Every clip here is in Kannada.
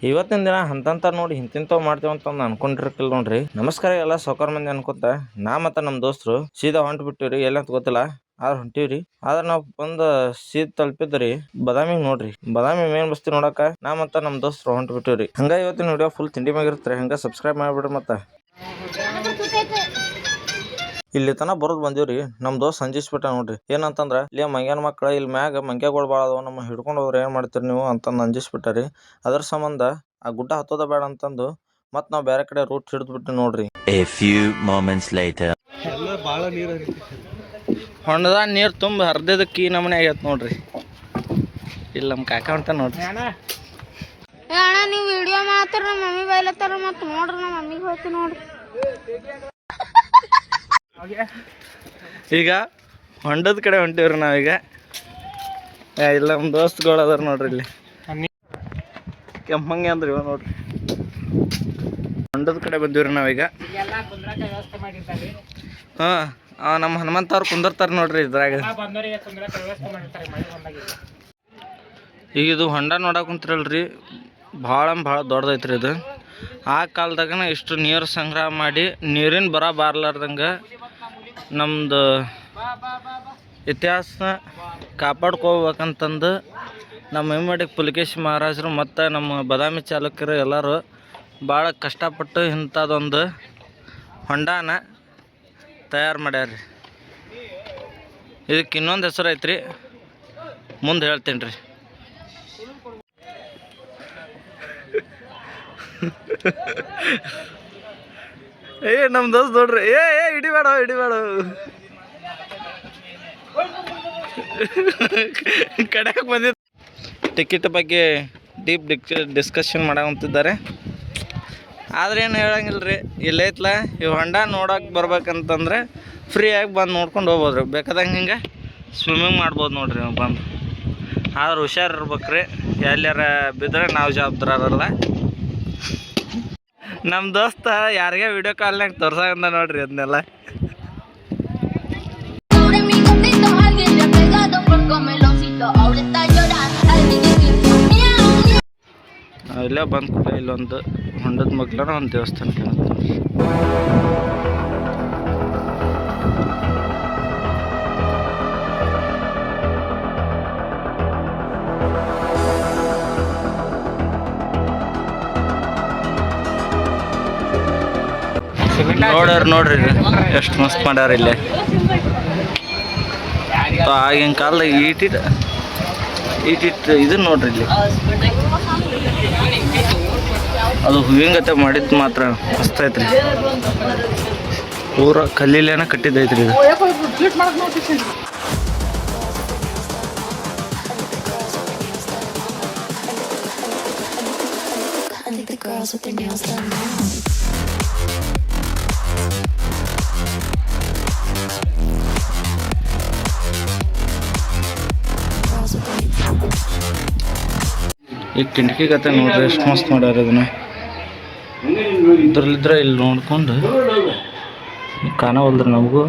ಇವತ್ತಿನ ದಿನ ಹಂತಂತ ನೋಡಿ ಇಂತಿಂತವ್ ಮಾಡ್ತೇವಂತ ಅನ್ಕೊಂಡಿರ್ಕಿಲ್ಲ ನೋಡ್ರಿ. ನಮಸ್ಕಾರ ಎಲ್ಲ ಸೌಕರ್ ಮಂದಿ ಅನ್ಕೋತ ನಾ ಮತ್ತ ನಮ್ ದೋಸ್ತರು ಸೀದಾ ಹೊಂಟ್ ಬಿಟ್ಟಿವ್ರಿ. ಎಲ್ಲಂತ ಗೊತ್ತಿಲ್ಲ ಆದ್ರ ಹೊಂಟಿವ್ರಿ. ಆದ್ರ ನಾವ್ ಬಂದ ಸೀದ್ ತಲುಪಿದ್ರಿ ಬದಾಮಿಗ್ ನೋಡ್ರಿ. ಬದಾಮಿ ಮೇನ್ ಬಸ್ತಿ ನೋಡಾಕ ನಾ ಮತ್ತ ನಮ್ ದೋಸ್ತರು ಹೊಂಟ್ ಬಿಟ್ಟಿವ್ರಿ. ಹಂಗ ಇವತ್ತಿನ ವಿಡಿಯೋ ಫುಲ್ ತಿಂಡಿ ಮ್ಯಾಗಿರ್ತ್ರಿ. ಹಂಗ ಸಬ್ಸ್ಕ್ರೈಬ್ ಮಾಡ್ಬಿಡ್ರಿ. ಮತ್ತ ಇಲ್ಲಿ ತನ ಬರೋದ್ ಬಂದಿವ್ರಿ. ನಮ್ ದೋಸ್ತ್ ಸಂಜಿಸ್ಬಿಟ್ಟ ನೋಡ್ರಿ. ಏನಂತಂದ್ರ ಇಲ್ಲಿ ಮಂಗ್ಯಾನ ಮಕ್ಳ ಇಲ್ಲಿ ಮ್ಯಾಗ ಮಂಗ್ಯಾಗಳು ಬಾಳ ಅದಾವ, ನಮ್ಮ ಹಿಡ್ಕೊಂಡ್ ಹೋದ್ರ ಏನ್ ಮಾಡ್ತೀರಿ ನೀವು ಅಂತಂದ್ ಅಂಜಿಸ್ಬಿಟ್ಟಾರಿ. ಅದ್ರ ಸಂಬಂಧ ಆ ಗುಡ್ಡ ಹತ್ತೋದ ಬೇಡ ಅಂತಂದು ಮತ್ ನಾವ್ ಬೇರೆ ಕಡೆ ರೂಟ್ ಹಿಡಿದ್ ಬಿಟ್ಟು ನೋಡ್ರಿ. A few moments later. ಹೊಂಡದ ನೀರ್ ತುಂಬ ಹರ್ದಿದ್ದಕ್ಕೆ ಈ ನಮನೆ ಆಗೈತ್ ನೋಡ್ರಿ. ಇಲ್ಲ ನಮ್ ಕಾಕ ಅಂತ ನೋಡ್ರಿ. ಅಣ್ಣ ನೀವು ವಿಡಿಯೋ ಮಾಡ್ತಾರ ನಮ್ಮ ಮಮ್ಮಿ ಬೈಲತ್ತಾರ ಮತ್ ನೋಡ್ರಿ ನಮ್ಮ ಮಮ್ಮಿಗೆ ಹೋಗ್ತಿ ನೋಡ್ರಿ. ಈಗ ಹೊಂಡದ ಕಡೆ ಹೊಂಟಿವ್ರಿ ನಾವೀಗ. ಇಲ್ಲ ನಮ್ಮ ದೋಸ್ತಗಳು ಅದಾರ ನೋಡ್ರಿ. ಇಲ್ಲಿ ಕೆಂಪಂಗೆ ಅಂದ್ರಿ ಇವ ನೋಡ್ರಿ. ಹೊಂಡದ ಕಡೆ ಬಂದಿವ್ರಿ ನಾವೀಗ. ಹಾ ನಮ್ಮ ಹನುಮಂತ ಅವ್ರು ಕುಂದರ್ತಾರ ನೋಡ್ರಿ ಇದ್ರಾಗ. ಈಗ ಇದು ಹೊಂಡ ನೋಡಕ್ ಕುಂತಿರಲ್ರಿ, ಭಾಳ ದೊಡ್ಡದೈತ್ರಿ ಇದು. ಆ ಕಾಲದಾಗನ ಇಷ್ಟು ನೀರು ಸಂಗ್ರಹ ಮಾಡಿ ನೀರಿನ ಬರ ಬಾರ್ಲಾರ್ದಂಗ ನಮ್ದು ಇತಿಹಾಸ ಕಾಪಾಡ್ಕೋಬೇಕಂತಂದು ನಮ್ಮ ಹಿಮ್ಮಡಿ ಪುಲಿಕೇಶಿ ಮಹಾರಾಜರು ಮತ್ತು ನಮ್ಮ ಬದಾಮಿ ಚಾಲಕರು ಎಲ್ಲರೂ ಭಾಳ ಕಷ್ಟಪಟ್ಟು ಇಂಥದ್ದೊಂದು ಹೊಂಡಾನ ತಯಾರು ಮಾಡ್ಯಾರ್ರಿ. ಇದಕ್ಕೆ ಇನ್ನೊಂದು ಹೆಸರು ಐತ್ರಿ, ಮುಂದೆ ಹೇಳ್ತೀನಿ ರೀ. ನಮ್ಮ ದೋಸ್ತ್ ನೋಡ್ರಿ. ಹಿಡಿಬೇಡ ಕಡೆಗೆ ಬಂದಿದ್ದ ಟಿಕೆಟ್ ಬಗ್ಗೆ ಡೀಪ್ ಡಿಸ್ಕಷನ್ ಮಾಡಂತಿದ್ದಾರೆ. ಆದ್ರೆ ಏನು ಹೇಳಂಗಿಲ್ಲ ರೀ. ಇಲ್ಲೈತ್ಲ ಈ ಹೊಂಡ ನೋಡೋಕೆ ಬರ್ಬೇಕಂತಂದ್ರೆ ಫ್ರೀಯಾಗಿ ಬಂದು ನೋಡ್ಕೊಂಡು ಹೋಗ್ಬೋದ್ರಿ. ಬೇಕಾದಂಗೆ ಹಿಂಗೆ ಸ್ವಿಮ್ಮಿಂಗ್ ಮಾಡ್ಬೋದು ನೋಡ್ರಿ ನಾವು ಬಂದು. ಆದ್ರೆ ಹುಷಾರಿರ್ಬೇಕ್ರಿ, ಎಲ್ಲಾರ ಬಿದ್ದರೆ ನಾವು ಜವಾಬ್ದಾರಲ್ಲ. ನಮ್ಮ ದೋಸ್ತ ಯಾರಿಗೆ ವಿಡಿಯೋ ಕಾಲ್ನಾಗ ತೋರ್ಸಂದ ನೋಡ್ರಿ ಅದನ್ನೆಲ್ಲ. ನಾವಿಲ್ಲೇ ಬಂದು ಕೂಡ ಇಲ್ಲೊಂದು ಹೊಂಡದ ಮಗ್ಲನ ಒಂದು ದೇವಸ್ಥಾನ ಕಾಣುತ್ತೆ. ನೋಡ್ರಿ ಎಷ್ಟು ಮಸ್ತ್ ಮಾಡ್ಯಾರ ಇಲ್ಲೇ. ಆಗಿನ ಕಾಲದಾಗ ಈಟಿಟ್ಟು ಇದನ್ನ ನೋಡ್ರಿ ಇಲ್ಲಿ. ಅದು ಹೂವಿಂಗತೆ ಮಾಡಿದ್ದು ಮಾತ್ರ ಮಸ್ತ್ ಐತ್ರಿ. ಪೂರ ಕಲ್ಲಿಲೇನ ಕಟ್ಟಿದ್ದೈತ್ರಿ ಇದು. ಈ ಕಿಟಕಿ ಕತೆ ನೋಡ್ರಿ ಎಷ್ಟು ಮಸ್ತ್ ಮಾಡ್ಯಾರ ಅದನ್ನ. ಇದ್ರಲ್ಲಿದ್ರೆ ಇಲ್ಲಿ ನೋಡ್ಕೊಂಡು ಕಾಣವಲ್ದ್ರಿ ನಮಗೂ.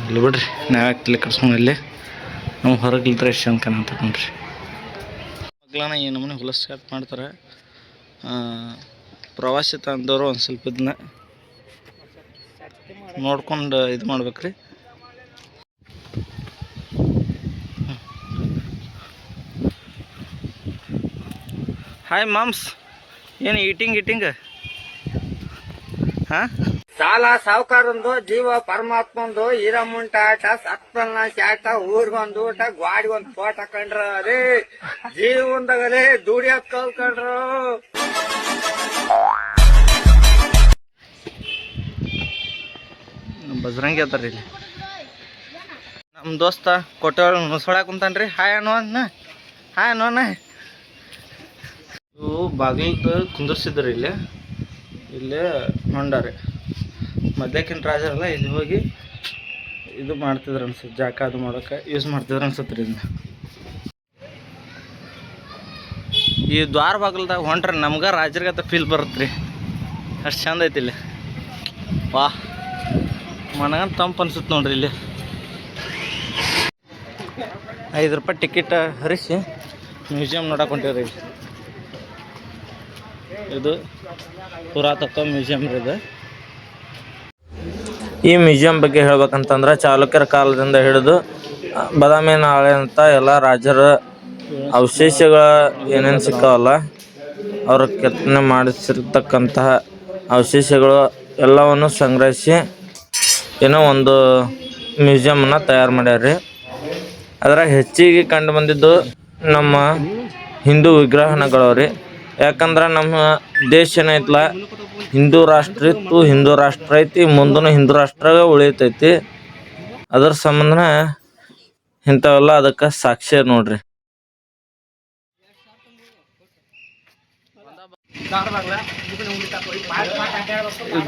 ಇಲ್ಲಿ ಬಿಡ್ರಿ, ನಾವ್ಯಾಕೆ ಇಲ್ಲಿ ಕರ್ಸ್ಕೊಂಡು ಇಲ್ಲಿ ನಮ್ಗೆ ಹೊರಗಿಲ್ದ್ರೆ ಎಷ್ಟು ಚಂದ ಕಾಣತ್ತ ನೋಡ್ರಿ. ಮಗ್ಲನ ಈ ನಮ್ಮನೆ ಹೊಲಸು ಸ್ಟಾರ್ಟ್ ಮಾಡ್ತಾರೆ. ಪ್ರವಾಸಿ ತಂದವರು ಒಂದು ಸ್ವಲ್ಪ ಇದನ್ನ ನೋಡ್ಕೊಂಡು ಇದು ಮಾಡ್ಬೇಕ್ರಿ. ಹಾಯ್ ಮಾಮ್ಸ್, ಏನು ಈಟಿಂಗ್ ಹಾ? ಸಾಲ ಸಾವುಕಾರಂದು, ಜೀವ ಪರಮಾತ್ಮಂದು, ಹಿರಮುಂಟ ಆಟ, ಸತ್ಪನ್ನ ಚಾಟ, ಊರ್ಗೊಂದು ಊಟ, ಗ್ವಾಡಿಗೊಂದು ತೋಟ ಕಂಡ್ರ ರೇ ಜೀವನದಾಗಲೇ ದುಡಿಯೋದ್ ಕಲ್ಕೊಂಡ್ರು. ಬಜರಂಗಿ ಅದಾರ ಇಲ್ಲಿ. ನಮ್ಮ ದೋಸ್ತ ಕೊಟ್ಟೆ ಒಳಗೆ ನುಸೊಳಕ್ ಕುಂತಾನ್ರಿ. ಹಾಯ್ ಅನ್ನೋಣ. ಇವು ಬಾಗಿಲ್ದು ಕುಂದರ್ಸಿದ್ರಿ ಇಲ್ಲೇ ಹೊಂಡಾರಿ. ಮೊದ್ಲೇಕಿನ ರಾಜರಲ್ಲ ಇಲ್ಲಿ ಹೋಗಿ ಇದು ಮಾಡ್ತಿದ್ರು ಅನ್ಸುತ್ತೆ, ಜಾಕ ಅದು ಮಾಡೋಕೆ ಯೂಸ್ ಮಾಡ್ತಿದ್ರು ಅನ್ಸುತ್ತೆ ರೀ ಇದನ್ನ. ಈ ದ್ವಾರ ಬಾಗಿಲ್ದಾಗ ಹೊಂಟ್ರೆ ನಮ್ಗೆ ರಾಜರಿಗತ್ತ ಫೀಲ್ ಬರುತ್ತೆ ರೀ. ಅಷ್ಟು ಚಂದ ಐತಿ ಇಲ್ಲಿ. ವಾ, ಮನಗಂತ ತಂಪು ಅನ್ಸುತ್ತೆ ನೋಡ್ರಿ. ಇಲ್ಲಿ 5 ರೂಪಾಯಿ ಟಿಕೆಟ್ ಹರಿಸಿ ಮ್ಯೂಸಿಯಂ ನೋಡಕ್ಕೆ ಹೊಂಟೀವ್ರಿ. ಇದು ಪುರಾತತ್ವ ಮ್ಯೂಸಿಯಂ ರೀ ಇದು. ಈ ಮ್ಯೂಸಿಯಂ ಬಗ್ಗೆ ಹೇಳ್ಬೇಕಂತಂದ್ರೆ ಚಾಲುಕ್ಯರ ಕಾಲದಿಂದ ಹಿಡಿದು ಬಾದಾಮಿಯನ್ನು ಆಳಿದಂಥ ಎಲ್ಲ ರಾಜರ ಅವಶೇಷಗಳ ಏನೇನು ಸಿಕ್ಕಾವಲ್ಲ, ಅವರು ಕೆತ್ತನೆ ಮಾಡಿಸಿರ್ತಕ್ಕಂತಹ ಅವಶೇಷಗಳು ಎಲ್ಲವನ್ನು ಸಂಗ್ರಹಿಸಿ ಏನೋ ಒಂದು ಮ್ಯೂಸಿಯಮನ್ನು ತಯಾರು ಮಾಡ್ಯಾರ್ರಿ. ಅದ್ರಾಗ ಹೆಚ್ಚಿಗೆ ಕಂಡು ಬಂದಿದ್ದು ನಮ್ಮ ಹಿಂದೂ ವಿಗ್ರಹಣಗಳವ್ರಿ. ಯಾಕಂದ್ರೆ ನಮ್ಮ ದೇಶ ಏನೈತಲ್ಲ ಹಿಂದೂ ರಾಷ್ಟ್ರ ಇತ್ತು, ಹಿಂದೂ ರಾಷ್ಟ್ರ ಐತಿ, ಮುಂದೂ ಹಿಂದೂ ರಾಷ್ಟ್ರ ಉಳಿತೈತಿ. ಅದ್ರ ಸಂಬಂಧ ಇಂಥವೆಲ್ಲ ಅದಕ್ಕೆ ಸಾಕ್ಷಿ ನೋಡ್ರಿ.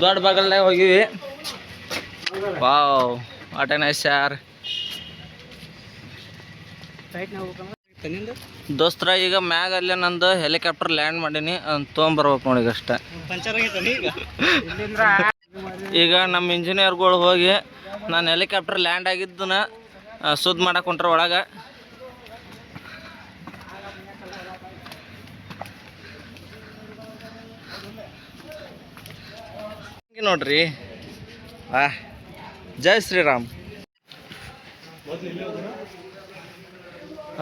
ದೊಡ್ಡ ಬಾಗಲ್ದಾಗ ಹೋಗಿವಿ. ವಾವ್, ವಾಟ್ ಎ ನೈಸ್ ಯಾರ್. ದೋಸ್ತರ ಈಗ ಮ್ಯಾಗ ಅಲ್ಲೇ ನಂದು ಹೆಲಿಕಾಪ್ಟರ್ ಲ್ಯಾಂಡ್ ಮಾಡೀನಿ, ಅದನ್ನ ತೊಗೊಂಬರ್ಬೇಕು ನೋಡಿ ಅಷ್ಟೇ. ಈಗ ನಮ್ಮ ಇಂಜಿನಿಯರ್ಗಳು ಹೋಗಿ ನಾನು ಹೆಲಿಕಾಪ್ಟರ್ ಲ್ಯಾಂಡ್ ಆಗಿದ್ದನ್ನ ಸುದ್ದಿ ಮಾಡಕ್ಕೆ ಹೊಂಟ್ರ ಒಳಗೆ. ನೋಡ್ರಿ, ಜೈ ಶ್ರೀರಾಮ್.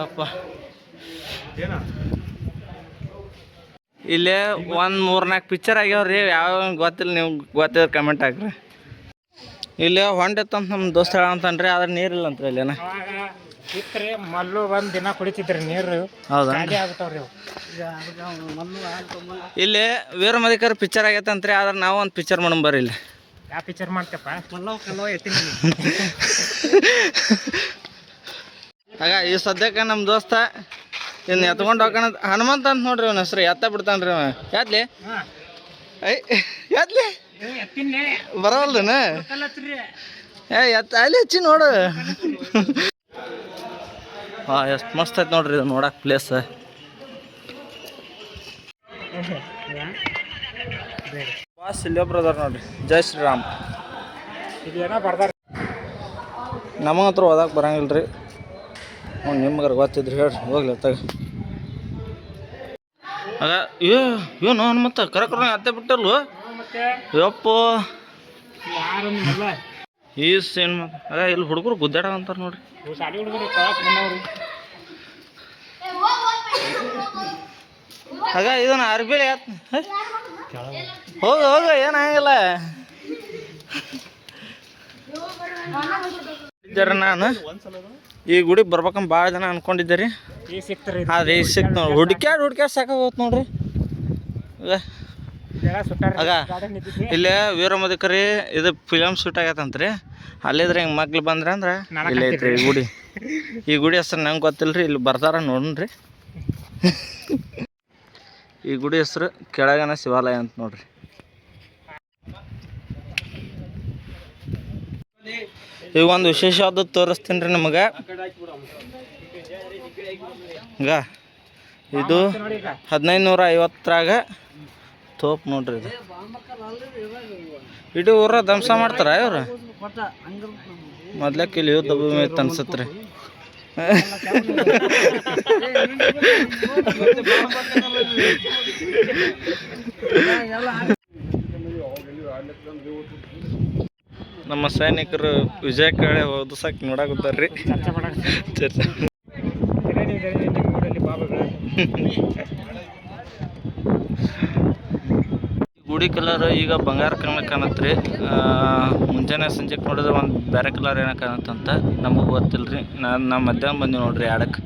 ಅಪ್ಪ ಇಲ್ಲೇ ಒಂದು 3-4 ಪಿಕ್ಚರ್ ಆಗ್ಯಾವ್ರಿ. ಯಾವ ಗೊತ್ತಿಲ್ಲ, ನೀವು ಗೊತ್ತಿದ್ರೆ ಕಮೆಂಟ್ ಹಾಕ್ರಿ. ಇಲ್ಲೇ ಹೊಂಡಿತ್ತಂತ ನಮ್ಮ ದೋಸ್ತ ಹೇಳಂತನ್ರಿ, ಆದ್ರೆ ನೀರಿಲ್ಲ ಅಂತ ಇಲ್ಲೇನ. ಮಲ್ಲು ಒಂದು ದಿನ ಕುಡಿತಿದ್ರಿ ನೀರು. ಹೌದಾ? ಇಲ್ಲಿ ವೀರಮಧಿಕರ್ ಪಿಕ್ಚರ್ ಆಗೈತಂತ್ರಿ, ಆದ್ರೆ ನಾವು ಒಂದು ಪಿಕ್ಚರ್ ಮಾಡಂಬರ್ರಿ. ಇಲ್ಲಿ ಯಾವ ಪಿಕ್ಚರ್ ಮಾಡ್ತಪ್ಪ? ಆಗ ಈ ಸದ್ಯಕ್ಕೆ ನಮ್ಮ ದೋಸ್ತ ಇನ್ನು ಎತ್ಕೊಂಡು ಹೋಗೋಣ ಹನುಮಂತ ಅಂತ ನೋಡ್ರಿ. ಅವನ ಹೆಸ್ರು ಎತ್ತ ಬಿಡ್ತಾನ್ರಿ ಅವ. ಯಾತ್ಲಿ ಯಾತ್ಲಿ ಬರವಲ್ದನ ಎತ್ತ ಅಲ್ಲಿ ಹಚ್ಚಿ ನೋಡು. ಹಾಂ, ಎಷ್ಟು ಮಸ್ತ್ ಐತೆ ನೋಡ್ರಿ ಇದು ನೋಡಕ್ಕೆ ಪ್ಲೇಸ್. ಬಾಸ್ ಇಲ್ಲೊಬ್ರು ಅದಾರ ನೋಡ್ರಿ, ಜೈ ಶ್ರೀರಾಮ್. ನಮಗಂತೂ ಓದಕ್ಕೆ ಬರಂಗಿಲ್ಲ ರೀ. ಹ್ಞೂ, ನಿಮ್ಗಾರ ಗೊತ್ತಿದ್ರಿ ಹೇಳ್ರಿ, ಹೋಗ್ಲಿ ತಗ. ಆಗ ಏನು ಹನುಮಂತ ಕರಕರ ಅತ್ತೆ ಬಿಟ್ಟಲ್ವ ಯಪ್ಪ ಈ ಸೇನ್ ಮತ್ತೆ. ಆಗ ಇಲ್ಲಿ ಹುಡುಗರು ಗುದ್ದಾಡ ಅಂತಾರೆ ನೋಡ್ರಿ. ಆಗ ಇದನ್ನ ಅರ್ಬಿಲಿ ಹೋಗ ಹೋಗ ಏನಾಗಿಲ್ಲ. ನಾನು ಈ ಗುಡಿಗೆ ಬರ್ಬೇಕಂತ ಭಾಳ ಜನ ಅನ್ಕೊಂಡಿದ್ದೆ ರೀ. ಆದ್ರೆ ಈಗ ಸಿಕ್ತು ನೋಡ್ರಿ. ಹುಡ್ಕ್ಯಾಡ್ ಸಾಕಾಗೋತ್ ನೋಡ್ರಿ. ಆಗ ಇಲ್ಲೇ ವೀರಮಧಿಕರಿ ಇದು ಫಿಲಮ್ ಶೂಟ್ ಆಗತ್ತಂತ್ರಿ. ಅಲ್ಲಿದ್ರೆ ಹಿಂಗೆ ಮಕ್ಳು ಬಂದ್ರೆ ಅಂದ್ರೆ ಇಲ್ಲೇ ಐತ್ರಿ ಈ ಗುಡಿ. ಈ ಗುಡಿ ಹೆಸರು ನಂಗೆ ಗೊತ್ತಿಲ್ಲ ರೀ, ಇಲ್ಲಿ ಬರ್ತಾರ ನೋಡ್ರಿ. ಈ ಗುಡಿ ಹೆಸರು ಕೆಳಗನ ಶಿವಾಲಯ ಅಂತ ನೋಡ್ರಿ. ಈಗ ಒಂದು ವಿಶೇಷವಾದ ತೋರಿಸ್ತೀನಿ ರೀ ನಿಮಗೆ. ಈಗ ಇದು 1550ರಾಗ ತೋಪ್ ನೋಡ್ರಿ. ಇದು ಇಡೀ ಊರ ಧ್ವಂಸ ಮಾಡ್ತಾರ ಇವ್ರು. ಮೊದ್ಲಕ್ಕೆ ಇಲ್ಲಿ ಯುದ್ಧ ಭೂಮಿ ಇತ್ತು ಅನ್ಸತ್ತೆ ರೀ. ನಮ್ಮ ಸೈನಿಕರು ವಿಜಯ ಕಡೆ ಓದಿಸಕ್ಕೆ ನೋಡಾಕತ್ತಾರ್ರಿ. ಚರ್ಚೆ ಗುಡಿ ಕಲರ್ ಈಗ ಬಂಗಾರ ಕಾಣತ್ರಿ. ಮುಂಜಾನೆ ಸಂಜೆಗೆ ನೋಡಿದ್ರೆ ಒಂದು ಬೇರೆ ಕಲರ್ ಏನೋ ಕಾಣತ್ತಂತ ನಮಗೆ ಗೊತ್ತಿಲ್ಲ ರೀ. ನಾನು ಮಧ್ಯಾಹ್ನ ಬಂದು ನೋಡ್ರಿ ಆಡಕ್ಕೆ.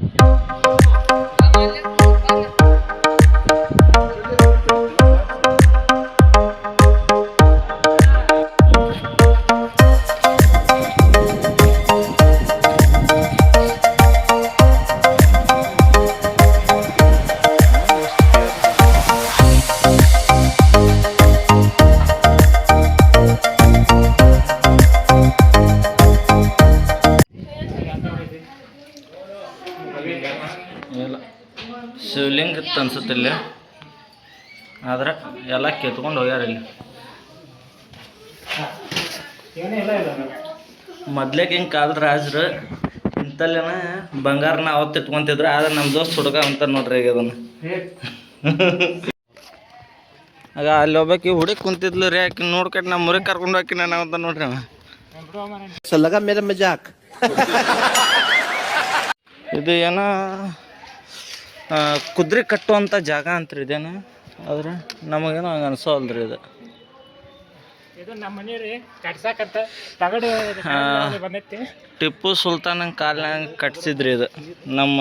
ಶಿವಲಿಂಗ ಇತ್ತು ಅನ್ಸುತ್ತೆ ಇಲ್ಲಿ, ಆದ್ರೆ ಎಲ್ಲ ಕೆತ್ಕೊಂಡು ಹೋಗ್ಯಾರ. ಇಲ್ಲಿ ಮೊದ್ಲೇಗೆ ಹಿಂಗೆ ಕಾದ್ರ ರಾಜರು ಇಂಥಲ್ಲೇನ ಬಂಗಾರನ ಅವತ್ತು ಇಟ್ಕೊಂತಿದ್ರು. ಆದ್ರೆ ನಮ್ಮ ದೋಸ್ತ್ ಹುಡುಗ ಅಂತ ನೋಡ್ರಿ ಈಗ ಅದನ್ನು. ಆಗ ಅಲ್ಲಿ ಒಬ್ಬಾಕಿ ಹುಡುಗಿ ಕುಂತಿದ್ಲು ರೀ ಆಕಿ ನೋಡ್ಕೊಂಡು ನಮ್ಮ ಮುರಿಗೆ ಕರ್ಕೊಂಡು ಹೋಗಿ ನಾನು ಅಂತ ನೋಡ್ರಿ ಅವ ಇದು ಏನೋ ಕುದುರೆ ಕಟ್ಟುವಂಥ ಜಾಗ ಅಂತ್ರಿ ಇದೇನು ಆದ್ರೆ ನಮಗೇನೋ ಹಂಗೆ ಅನ್ಸೋಲ್ರಿ ಇದು ಇದು ನಮ್ಮ ಮನೆ ರೀ ಕಟ್ಸಾಕತ್ತ ತಗಡು ಬಂದೈತಿ. ಟಿಪ್ಪು ಸುಲ್ತಾನನ ಕಾಲ್ನಾಗ ಕಟ್ಸಿದ್ರಿ ಇದು ನಮ್ಮ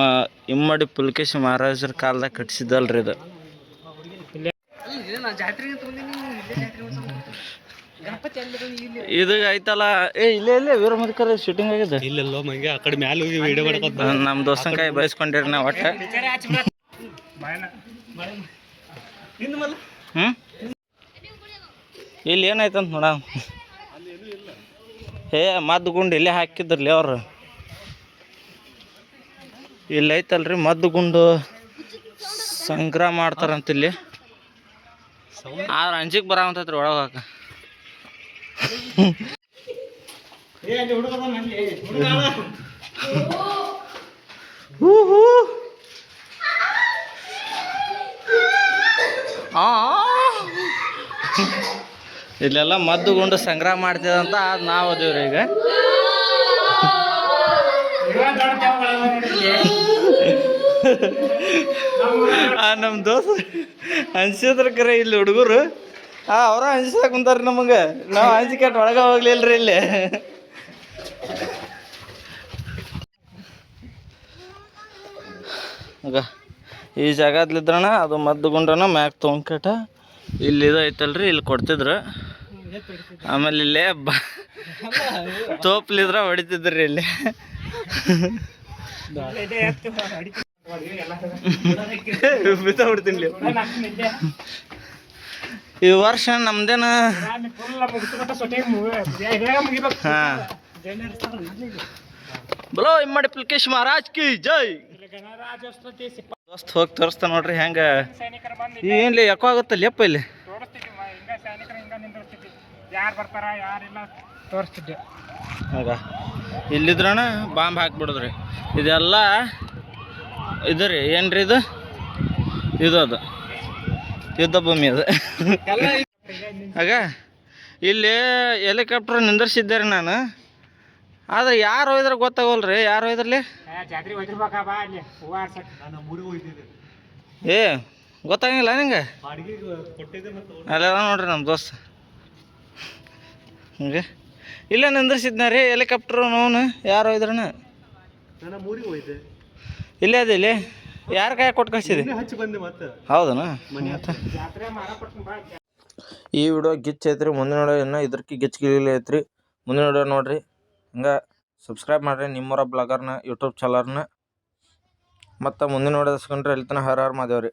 ಇಮ್ಮಡಿ ಪುಲಕೇಶಿ ಮಹಾರಾಜರ ಕಾಲದಾಗ ಕಟ್ಸಿದ್ದಲ್ರಿ ಇದು. ಇದು ಐತಲ್ಲ ಇಲ್ಲೇ ವೀರಮದಿಕರ ಶೂಟಿಂಗ್ ಆಗಿದೆ ಇಲ್ಲೆಲ್ಲೋ ಮಂಗೆ ಆ ಕಡೆ ಮ್ಯಾಲ ಹೋಗಿ ವಿಡಿಯೋ ಮಾಡಕ ನಮ್ಮ ದೋಸ್ತನ ಕೈ ಬಯಸ್ಕೊಂಡಿರಿ ನಾ ಒಟ್ಟ ಇಲ್ಲಿ ಏನಾಯ್ತಂತ ನೋಡ ಮದ್ದು ಗುಂಡು ಇಲ್ಲೇ ಹಾಕಿದ್ರಲಿ ಅವ್ರು ಇಲ್ಲಿ ಐತಲ್ರಿ ಮದ್ದು ಗುಂಡು ಸಂಗ್ರಹ ಮಾಡ್ತಾರಂತ ಇಲ್ಲಿ ಆದ್ರೆ ಅಂಜಿಗೆ ಬರಾವಂತೈತ್ರಿ ಒಳಗೆ ಇಲ್ಲೆಲ್ಲ ಮದ್ದು ಗುಂಡು ಸಂಗ್ರಹ ಮಾಡ್ತಿದಂತ ಅದು ನಾವು ಅದೇವ್ರಿ ಈಗ ನಮ್ಮ ದೋಸ್ತ ಅನ್ಸಿದ್ರ ಕರೆ ಇಲ್ಲಿ ಹುಡುಗರು ಅವ್ರ ಅಂಜಿಸಾಕ ಕುಂತಾರ ನಮಗೆ ನಾವು ಅಂಜಿಕೆಟ್ ಒಳಗೆ ಹೋಗ್ಲಿಲ್ರಿ ಇಲ್ಲಿ ಈಗ ಈ ಜಾಗದ್ಲಿದ್ರಣ ಅದು ಮದ್ದು ಗುಂಡನ ಮ್ಯಾಕ್ ತೊಗೊಂಡ್ಕಟ ಇಲ್ಲಿ ಇದು ಐತಲ್ರಿ ಇಲ್ಲಿ ಕೊಡ್ತಿದ್ರು ಆಮೇಲೆ ಇಲ್ಲೇ ತೋಪ್ಲಿದ್ರ ಹೊಡಿತಿದ್ರಿ ಇಲ್ಲಿ ಬಿಡ್ತೀನಿ ಈ ವರ್ಷ ನಮ್ದೇನ ಹಾಂ ಬಲೋ ಇಮ್ಮಡಿ ಪುಲಕೇಶಿ ಮಹಾರಾಜ್ ಕಿ ಜೈ ದೋಸ್ತ್ ಹೋಗಿ ತೋರಿಸ್ತಾ ನೋಡ್ರಿ ಹೆಂಗ ಏನ್ಲಿ ಯಾಕೋ ಆಗುತ್ತಲ್ಲ ಯಪ್ಪ ಇಲ್ಲಿ ಯಾರು ಬರ್ತಾರ ಯಾರಿಲ್ಲ ತೋರಿಸ್ತಿದ್ದೆ ಆಗ ಇಲ್ಲಿದ್ರಣ ಬಾಂಬ್ ಹಾಕ್ಬಿಡೋದ್ರಿ ಇದೆಲ್ಲ ಇದು ರೀ ಏನ್ರಿ ಇದು ಇದು ಅದು ಯುದ್ಧ ಭೂಮಿ ಅದು ಆಗ ಇಲ್ಲಿ ಹೆಲಿಕಾಪ್ಟರ್ ನಿಂದಿರ್ಸಿದ್ದೆ ರೀ ನಾನು ಆದ್ರೆ ಯಾರು ಹೋಯ್ದ್ರೆ ಗೊತ್ತಾಗಲ್ರಿ ಯಾರು ಹೋಯ್ದ್ರಲ್ಲಿ ಜಾತ್ರೆ ಹೋಗಿರ್ಬೇಕಾ ಬಾ ಅಲ್ಲಿ ಏ ಗೊತ್ತಾಗಿಲ್ಲ ನಿಂಗೆ ಅಲ್ಲೆಲ್ಲ ನೋಡ್ರಿ ನಮ್ಮ ದೋಸ್ತ ಹಂಗೆ ಇಲ್ಲೇ ನಿಂದ್ರಿಸಿದ್ನ ರೀ ಹೆಲಿಕಾಪ್ಟರ್ ನೋನು ಯಾರು ಹೋಯ್ದ್ರಣ ಇಲ್ಲೇ ಅದ ಇಲ್ಲಿ ಯಾರ ಕೈ ಕೊಟ್ಟು ಕಳಿಸಿದೆ ಹೌದನ ಈ ವಿಡಿಯೋ ಗಿಚ್ ಐತ್ರಿ ಮುಂದಿನ ವಿಡಿಯೋ ಇನ್ನೂ ಇದ್ರಕ್ಕೆ ಗಿಚ್ ಗಿಲಿ ಐತ್ರಿ ಮುಂದಿನ ವಿಡಿಯೋ ನೋಡ್ರಿ ಹಂಗೆ ಸಬ್ಸ್ಕ್ರೈಬ್ ಮಾಡಿರಿ ನಿಮ್ಮವರ ಬ್ಲಾಗರ್ನ ಯೂಟ್ಯೂಬ್ ಚಾನಲ್ನ ಮತ್ತು ಮುಂದಿನ ವಿಡಿಯೋ ಅಲ್ಲಿ ತನಕ ಹರ ಹರ ಮಾದೇವ್ರಿ.